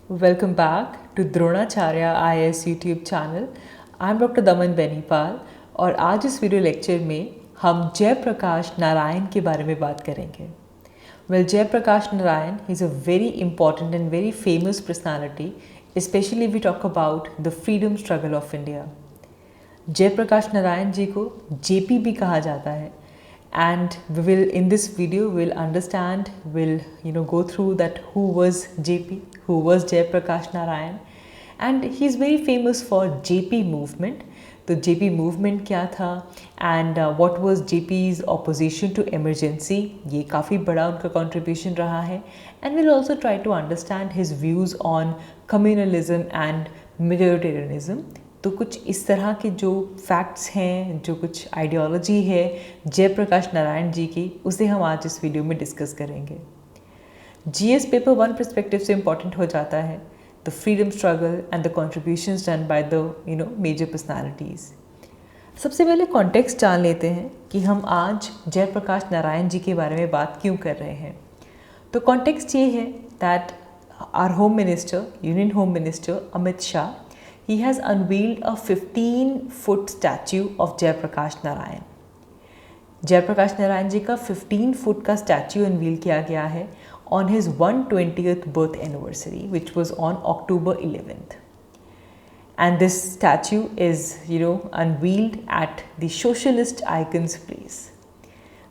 Welcome back to Dronacharya IAS YouTube channel. I am doctor दमन बेनीपाल और आज इस वीडियो लेक्चर में हम जयप्रकाश नारायण के बारे में बात करेंगे। Jayaprakash Narayan is a very important and very famous personality, specially we talk about the freedom struggle of India. Jayaprakash Narayan ji को जेपी भी कहा जाता है, and we will in this video we'll understand, we'll go through that who was JP, who was Jayaprakash Narayan, and he's very famous for JP movement. तो JP movement क्या था and what was JP's opposition to emergency, ये काफ़ी बड़ा उनका contribution रहा है, and we'll also try to understand his views on communalism and majoritarianism। तो कुछ इस तरह के जो फैक्ट्स हैं, जो कुछ आइडियोलॉजी है जयप्रकाश नारायण जी की, उसे हम आज इस वीडियो में डिस्कस करेंगे। जीएस पेपर 1 पर्सपेक्टिव से इम्पॉर्टेंट हो जाता है the freedom struggle and the contributions done by the major personalities. सबसे पहले कॉन्टेक्स्ट जान लेते हैं कि हम आज जयप्रकाश नारायण जी के बारे में बात क्यों कर रहे हैं। तो कॉन्टेक्स्ट ये है that our home minister, union home minister Amit Shah, he has unveiled a 15-foot statue of Jayaprakash Narayan. Jayaprakash Narayan ji का 15 फुट का स्टैच्यू अनवील किया गया है on his 120th birth anniversary, which was on October 11th. And this statue is, unveiled at the Socialist Icons Place.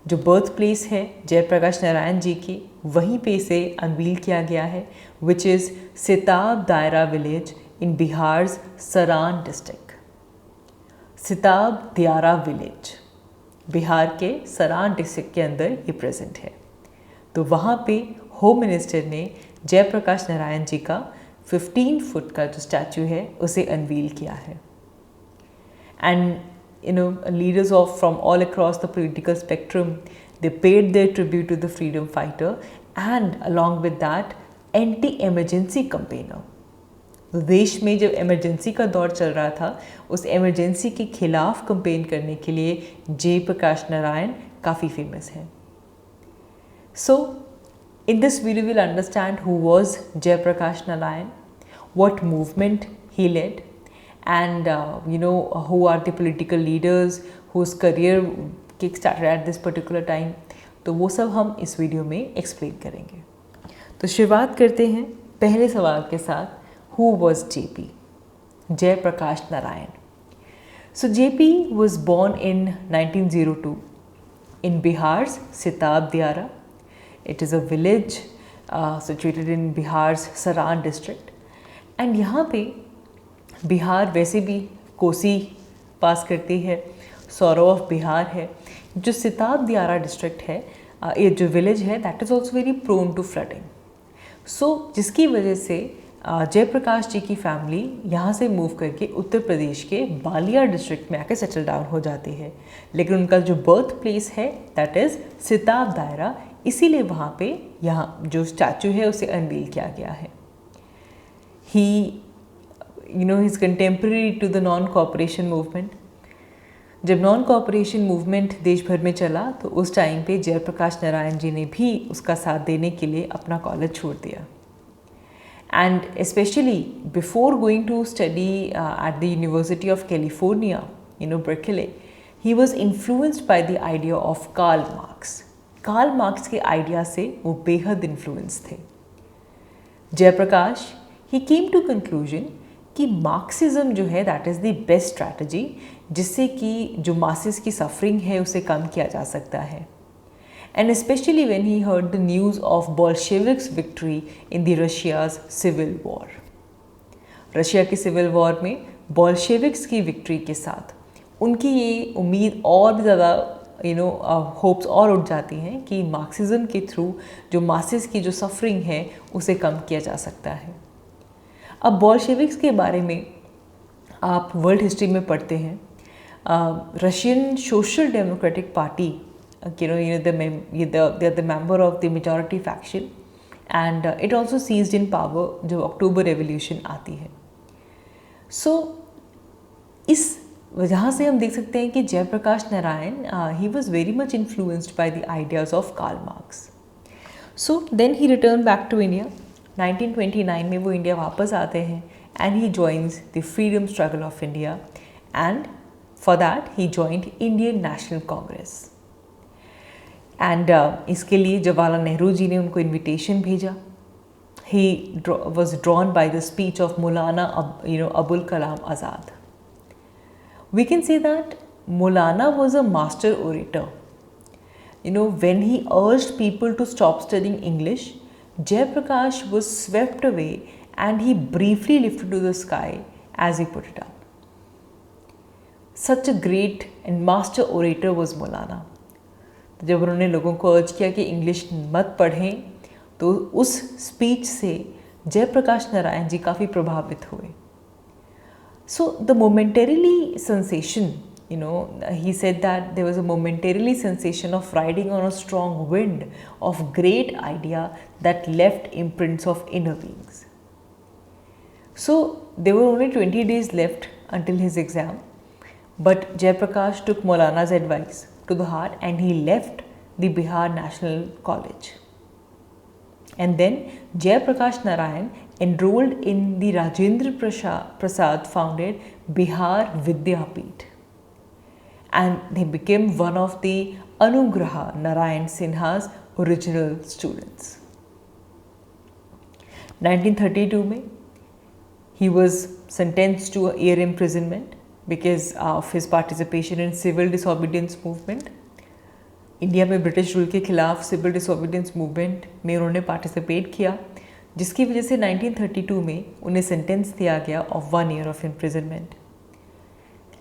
जो birth place है जयप्रकाश नारायण जी की, वहीं पे से अनवील किया गया है, which is सिताब दायरा विलेज इन बिहार्स सरान डिस्ट्रिक्ट। सिताब दियारा विलेज बिहार के सरान डिस्ट्रिक्ट के अंदर ये प्रेजेंट है। तो वहाँ पे होम मिनिस्टर ने जयप्रकाश नारायण जी का 15 फुट का जो स्टैचू है उसे अनवील किया है। And leaders of from all across the political spectrum, they paid their tribute to the freedom fighter and along with that anti emergency campaigner. देश में जब इमरजेंसी का दौर चल रहा था, उस इमरजेंसी के खिलाफ कंपेन करने के लिए जयप्रकाश नारायण काफ़ी फेमस है। So in this video will understand who was Jayaprakash Narayan, what movement he led, and who are the political leaders whose career kick started at this particular time. तो वो सब हम इस वीडियो में एक्सप्लेन करेंगे। तो शुरुआत करते हैं पहले सवाल के साथ, who was JP? Jayaprakash Narayan. So JP was born in 1902 in Bihar's Sitab Diara. It is a village situated in Bihar's Saran district. And यहाँ पे बिहार वैसे भी कोसी पास करती है, सौरव ऑफ बिहार है। जो सिताब दियारा डिस्ट्रिक्ट है, ये जो विलेज है, that is also very prone to flooding. So जिसकी वजह से जयप्रकाश जी की फैमिली यहाँ से मूव करके उत्तर प्रदेश के बालिया डिस्ट्रिक्ट में आके सेटल डाउन हो जाती है, लेकिन उनका जो बर्थ प्लेस है दैट इज़ सिताब दायरा, इसीलिए वहाँ पे यहाँ जो स्टैचू है उसे अनवील किया गया है। He is contemporary to the non cooperation movement. जब नॉन कॉपरेशन मूवमेंट देश भर में चला तो उस टाइम पे जयप्रकाश नारायण जी ने भी उसका साथ देने के लिए अपना कॉलेज छोड़ दिया। And especially before going to study at the University of California, Berkeley, he was influenced by the idea of Karl Marx. Karl Marx के आइडिया से वो बेहद इन्फ्लुएंस थे। Jayaprakash he came to conclusion कि मार्क्सिज्म जो है that is the best strategy, जिससे कि जो मासेस की सफरिंग है उसे कम किया जा सकता है। And especially when he heard the news of Bolsheviks' victory in the Russia's civil war. Russia की सिविल वॉर में बॉल्शेविक्स की विक्ट्री के साथ उनकी ये उम्मीद और भी ज़्यादा होप्स और उठ जाती हैं कि मार्क्सिज्म के थ्रू जो मासेस की जो सफरिंग है उसे कम किया जा सकता है। अब बॉल्शेविक्स के बारे में आप वर्ल्ड हिस्ट्री में पढ़ते हैं, Russian social democratic party, they're the member of the majority faction, and it also seized in power जब अक्टूबर रेवोल्यूशन आती है। सो इस वजह से हम देख सकते हैं कि Jayaprakash Narayan he was very much influenced by the ideas of Karl Marx. So then he returned back to India 1929 में वो इंडिया वापस आते हैं and he joins the freedom struggle of India and for that he joined Indian national Congress. And इसके लिए जवाहरलाल नेहरू जी ने उनको invitation भेजा। He was drawn by the speech of Maulana Abul Kalam Azad. We can say that Maulana was a master orator. When he urged people to stop studying English, Jayaprakash was swept away and he briefly lifted to the sky as he put it up. Such a great and master orator was Maulana. जब उन्होंने लोगों को अर्ज किया कि English मत पढ़ें, तो उस स्पीच से जयप्रकाश नारायण जी काफ़ी प्रभावित हुए। So the momentarily sensation, he said that there was a momentarily sensation of riding on a strong wind of great idea that left imprints of inner beings. So there were only 20 days left until his exam, but Jayaprakash took Maulana's advice to the heart and he left the Bihar National College. And then Jayaprakash Narayan enrolled in the Rajendra Prasad founded Bihar Vidyapeeth, and he became one of the Anugraha Narayan Sinha's original students. 1932 में he was sentenced to a year imprisonment because of his participation in civil disobedience movement. India में British rule के खिलाफ civil disobedience movement में उन्होंने participate किया, जिसकी वजह से 1932 में उन्हें सेंटेंस दिया गया of 1 year of imprisonment.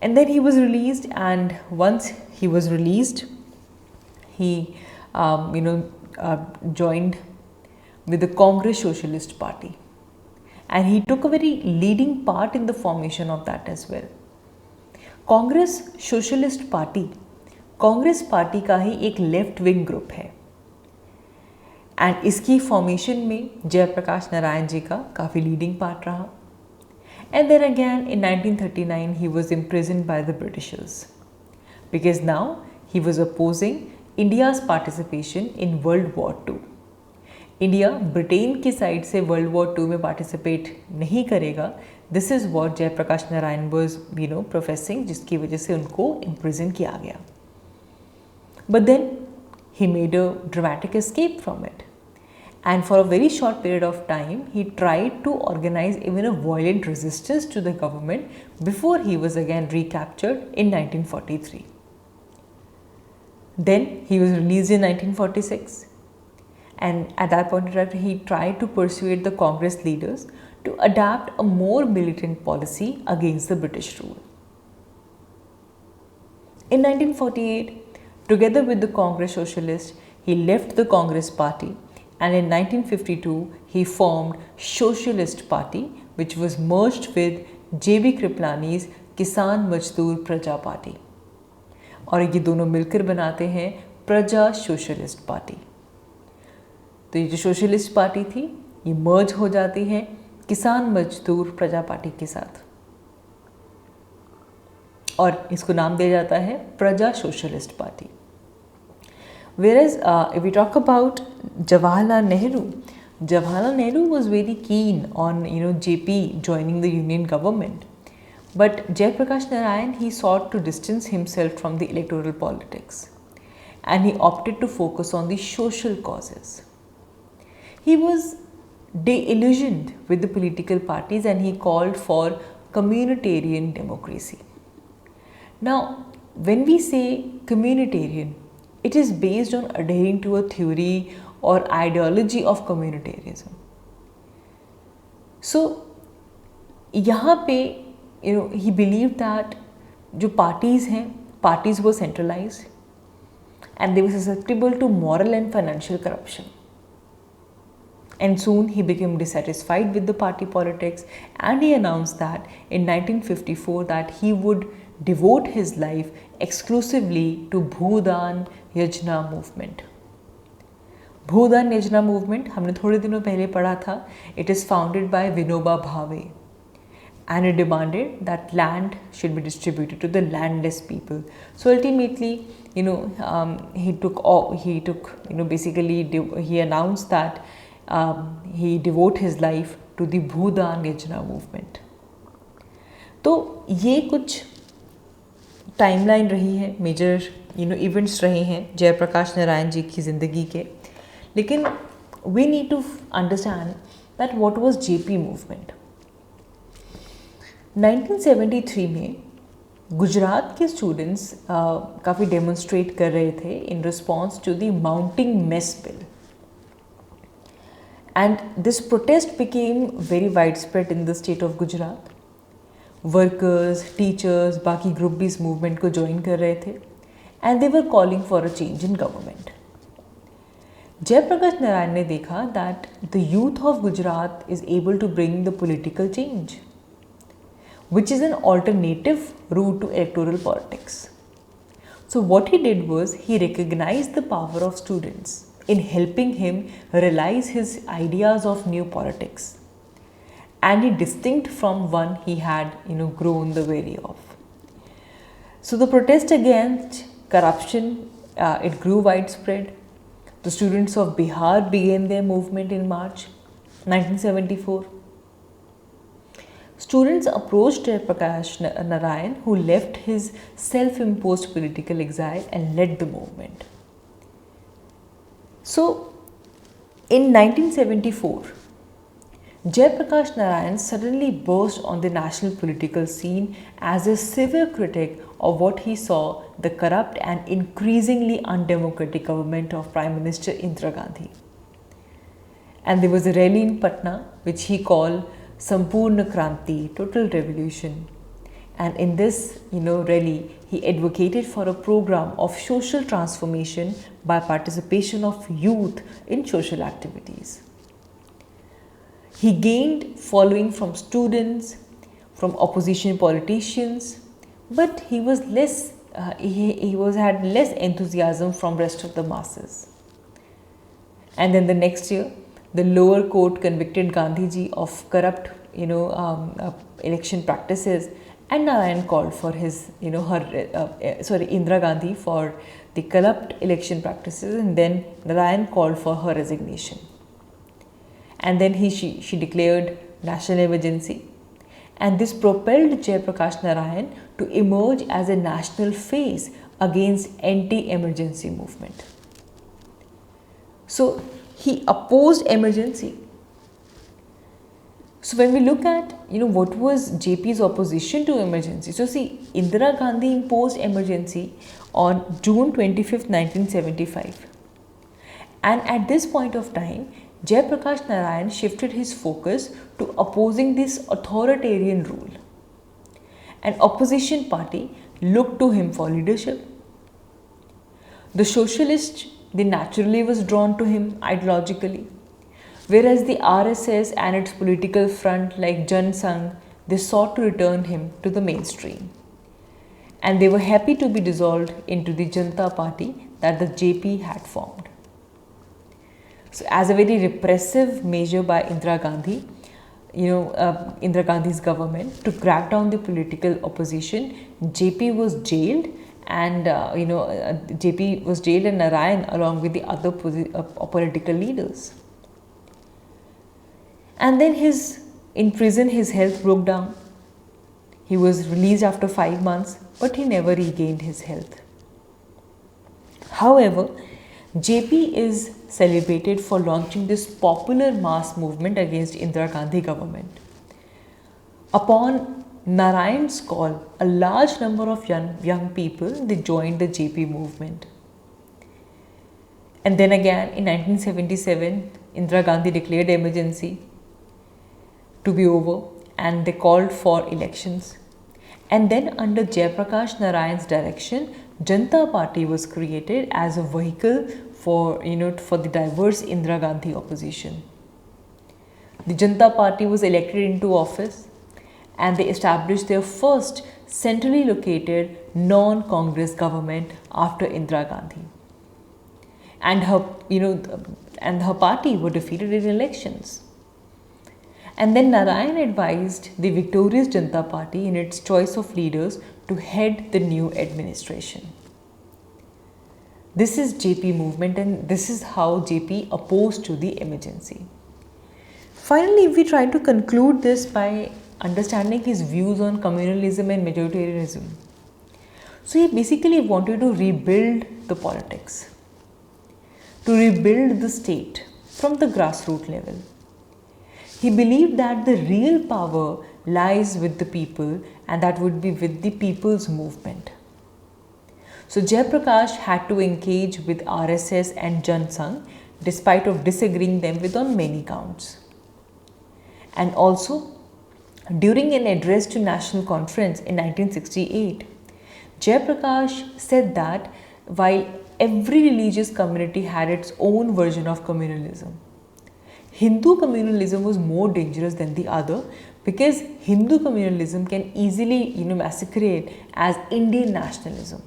And then he was released, and once he was released he joined with the Congress Socialist Party, and he took a very leading part in the formation of that as well. Congress socialist party Congress party का ही एक left wing group है, and इसकी formation में जयप्रकाश नारायण जी का काफ़ी leading part रहा. And then again in 1939 he was imprisoned by the Britishers because now he was opposing India's participation in World War II. India Britain की side से world war II में participate नहीं करेगा. This is what Jayaprakash Narayan was professing, जिसकी वजह से उनको imprison किया गया. But then he made a dramatic escape from it, and for a very short period of time he tried to organize even a violent resistance to the government before he was again recaptured in 1943. Then he was released in 1946, and at that point in time he tried to persuade the Congress leaders to adapt a more militant policy against the British rule. In 1948, together with the Congress Socialists, he left the Congress Party, and in 1952 he formed Socialist Party, which was merged with J.B. Kriplani's किसान मजदूर प्रजा party, और ये दोनों मिलकर बनाते हैं प्रजा सोशलिस्ट पार्टी. तो ये जो सोशलिस्ट पार्टी थी ये मर्ज हो जाती है किसान मजदूर प्रजा पार्टी के साथ, और इसको नाम दिया जाता है प्रजा socialist party. Whereas if we talk about Jawaharlal Nehru was very keen on JP joining the Union government, but Jayaprakash Narayan, he sought to distance himself from the electoral politics, and he opted to focus on the social causes. He was disillusioned with the political parties and he called for communitarian democracy. Now, when we say communitarian, it is based on adhering to a theory or ideology of communitarianism. So, यहाँ पे he believed that जो parties were centralized and they were susceptible to moral and financial corruption. And soon he became dissatisfied with the party politics, and he announced that in 1954 that he would devote his life exclusively to Bhudan Yajna movement. Bhudan Yajna movement हमने थोड़े दिनों पहले पढ़ा था. It is founded by Vinoba Bhave, and it demanded that land should be distributed to the landless people. So ultimately, he announced that he devote his life to the Bhudan Yajna movement. तो ये कुछ timeline रही है, major events रहे हैं जयप्रकाश नारायण जी की ज़िंदगी के. लेकिन we need to understand that what was JP movement. 1973 में गुजरात के स्टूडेंट्स काफ़ी डेमोन्स्ट्रेट कर रहे थे in response to the mounting mess bill, and this protest became very wide spread in the state of Gujarat. Workers, teachers, बाकी group भी इस movement को ज्वाइन कर रहे थे, and they were calling for a change in government. Jayaprakash Narayan ने देखा that the youth of Gujarat is able to bring the political change, which is an alternative route to electoral politics. So what he did was he recognized the power of students in helping him realize his ideas of new politics, and he distinct from one he had grown the very of. So the protest against corruption, it grew widespread. The students of Bihar began their movement in March 1974. Students approached Jayaprakash Narayan, who left his self-imposed political exile and led the movement. So, in 1974, Jayaprakash Narayan suddenly burst on the national political scene as a severe critic of what he saw the corrupt and increasingly undemocratic government of Prime Minister Indira Gandhi. And there was a rally in Patna which he called Sampurna Kranti, total revolution. And in this rally, he advocated for a program of social transformation by participation of youth in social activities. He gained following from students, from opposition politicians, but he was less had less enthusiasm from rest of the masses. And then the next year, the lower court convicted Gandhiji of corrupt, election practices, and Narayan called for his, Indira Gandhi for the corrupt election practices, and then Narayan called for her resignation. And then she declared national emergency, and this propelled Jayaprakash Narayan to emerge as a national face against anti-emergency movement. So he opposed emergency. So when we look at what was JP's opposition to emergency, so see, Indira Gandhi imposed emergency on June 25th, 1975, and at this point of time, Jayaprakash Narayan shifted his focus to opposing this authoritarian rule, and opposition party looked to him for leadership. The socialist, they naturally was drawn to him ideologically, whereas the RSS and its political front like Jan Sangh, they sought to return him to the mainstream, and they were happy to be dissolved into the Janata Party that the JP had formed. So as a very repressive measure by Indira Gandhi, Indira Gandhi's government to crack down the political opposition, JP was jailed. And JP was jailed, and Narayan along with the other political leaders. And then in prison his health broke down. He was released after 5 months, but he never regained his health. However, JP is celebrated for launching this popular mass movement against Indira Gandhi government. Upon Narayan's call, a large number of young people, they joined the JP movement. And then again in 1977, Indira Gandhi declared emergency to be over, and they called for elections. And then under Jayaprakash Narayan's direction, Janata Party was created as a vehicle for the diverse Indira Gandhi opposition. The Janata Party was elected into office, and they established their first centrally located non-Congress government after Indira Gandhi. And her party were defeated in elections. And then Narayan advised the victorious Janata Party in its choice of leaders to head the new administration. This is JP movement, and this is how JP opposed to the emergency. Finally, we try to conclude this by understanding his views on communalism and majoritarianism. So he basically wanted to rebuild the politics, to rebuild the state from the grassroots level. He believed that the real power lies with the people, and that would be with the people's movement. So Jayaprakash had to engage with RSS and Jan Sangh despite of disagreeing them with on many counts. And also, during an address to National Conference in 1968, Jayaprakash said that while every religious community had its own version of communalism, Hindu communalism was more dangerous than the other, because Hindu communalism can easily masquerade as Indian nationalism,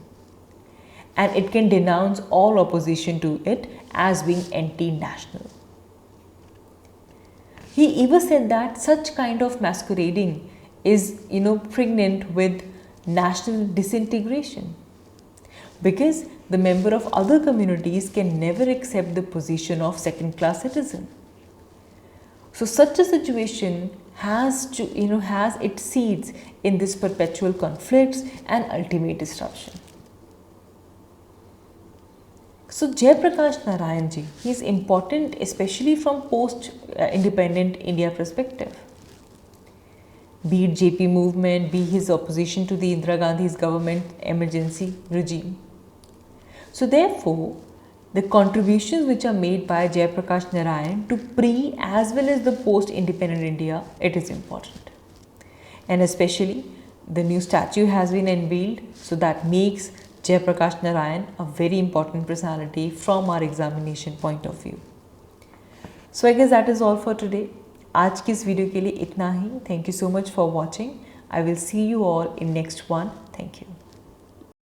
and it can denounce all opposition to it as being anti-national. He even said that such kind of masquerading is pregnant with national disintegration, because the member of other communities can never accept the position of second class citizen. So such a situation has its seeds in this perpetual conflicts and ultimate disruption. So Jayaprakash Narayan ji, he is important especially from post-independent India perspective. Be it JP movement, be his opposition to the Indira Gandhi's government emergency regime. So therefore, the contributions which are made by Jayaprakash Narayan to pre as well as the post-independent India, it is important. And especially the new statue has been unveiled, so that makes Jayaprakash Narayan a very important personality from our examination point of view. So I guess that is all for today. आज की इस video के लिए इतना ही. Thank you so much for watching. I will see you all in next one. Thank you.